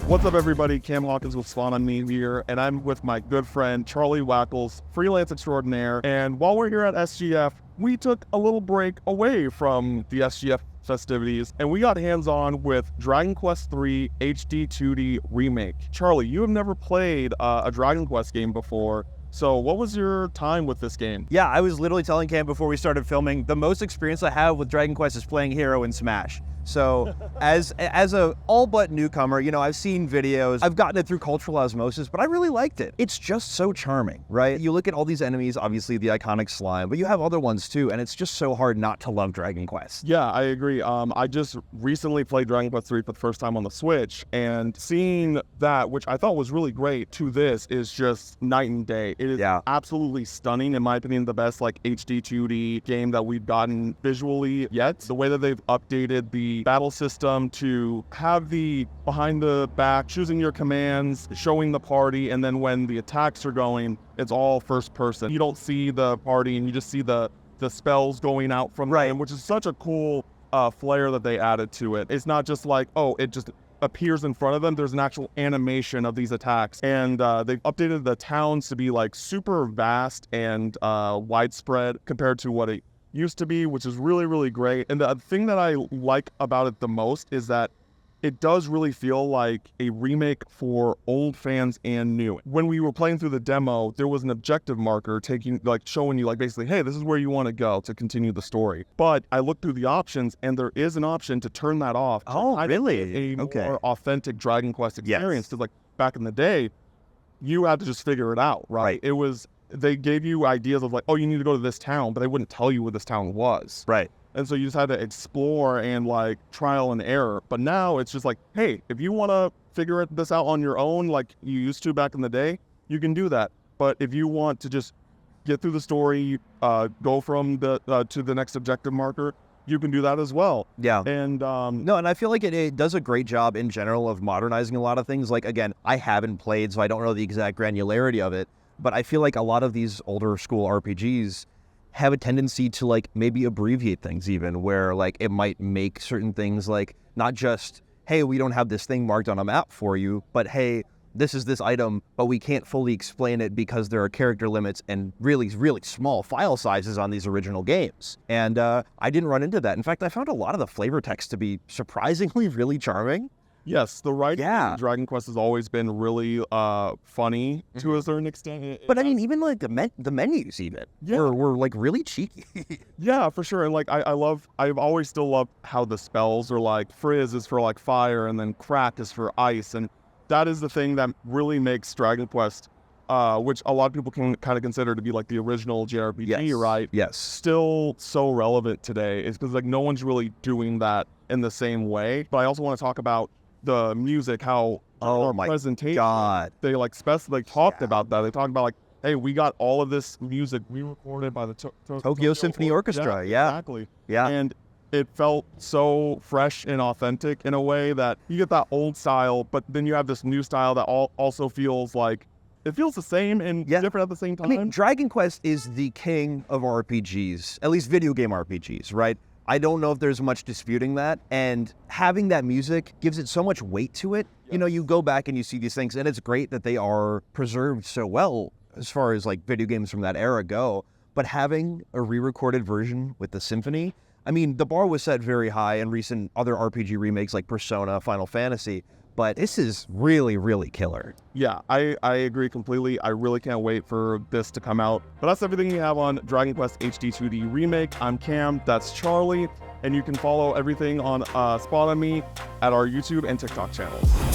What's up, everybody? Cam Hawkins with Spawn on Me here, and I'm with my good friend Charlie Wacholz, freelance extraordinaire. And while we're here at SGF, we took a little break away from the SGF festivities, and we got hands-on with Dragon Quest III HD-2D Remake. Charlie, you have never played a Dragon Quest game before, so what was your time with this game? Yeah, I was literally telling Cam before we started filming, the most experience I have with Dragon Quest is playing Hero in Smash. So as a all but newcomer, you know, I've seen videos, I've gotten it through cultural osmosis, but I really liked it. It's just so charming, right? You look at all these enemies, obviously the iconic slime, but you have other ones too, and it's just so hard not to love Dragon Quest. Yeah, I agree. I just recently played Dragon Quest III for the first time on the Switch, and seeing that, which I thought was really great, to this is just night and day. It is absolutely stunning, in my opinion, the best like HD 2D game that we've gotten visually yet. The way that they've updated the battle system to have the behind the back, choosing your commands, showing the party, and then when the attacks are going, it's all first person. You don't see the party and you just see the spells going out from them, which is such a cool flair that they added to it. It's not just like, oh, it just appears in front of them. There's an actual animation of these attacks, and they've updated the towns to be like super vast and widespread compared to what it used to be, which is really, really great. And the thing that I like about it the most is that it does really feel like a remake for old fans and new. When we were playing through the demo, there was an objective marker showing you basically, hey, this is where you want to go to continue the story. But I looked through the options, and there is an option to turn that off. Oh, really? A more authentic Dragon Quest experience. Because back in the day, you had to just figure it out, right? It was, they gave you ideas of like, oh, you need to go to this town, but they wouldn't tell you where this town was. Right. And so you just had to explore and trial and error. But now it's just like, hey, if you want to figure this out on your own, like you used to back in the day, you can do that. But if you want to just get through the story, go from to the next objective marker, you can do that as well. Yeah. And no, and I feel like it does a great job in general of modernizing a lot of things. Like, again, I haven't played, so I don't know the exact granularity of it. But I feel like a lot of these older school RPGs have a tendency to maybe abbreviate things, even where it might make certain things not just, hey, we don't have this thing marked on a map for you, but hey, this is this item, but we can't fully explain it because there are character limits and really, really small file sizes on these original games. And I didn't run into that. In fact, I found a lot of the flavor text to be surprisingly really charming. Yes, the writing in Dragon Quest has always been really funny to a certain extent. But I mean, even the menus even were really cheeky. Yeah, for sure. And I've always still loved how the spells are Frizz is for fire, and then Crack is for ice. And that is the thing that really makes Dragon Quest, which a lot of people can kind of consider to be the original JRPG, right? Yes. Still so relevant today is because no one's really doing that in the same way. But I also want to talk about the music, how presentation, they talked about that. They talked about hey, we got all of this music re-recorded by the Tokyo Symphony Orchestra. Yeah, exactly. Yeah, and it felt so fresh and authentic in a way that you get that old style, but then you have this new style that also feels it feels the same and different at the same time. I mean, Dragon Quest is the king of RPGs, at least video game RPGs, right? I don't know if there's much disputing that, and having that music gives it so much weight to it. Yes. You know, you go back and you see these things, and it's great that they are preserved so well as far as video games from that era go, but having a re-recorded version with the symphony, I mean, the bar was set very high in recent other RPG remakes like Persona, Final Fantasy, but this is really, really killer. Yeah, I agree completely. I really can't wait for this to come out. But that's everything we have on Dragon Quest HD-2D Remake. I'm Cam, that's Charlie, and you can follow everything on Spawn on Me at our YouTube and TikTok channels.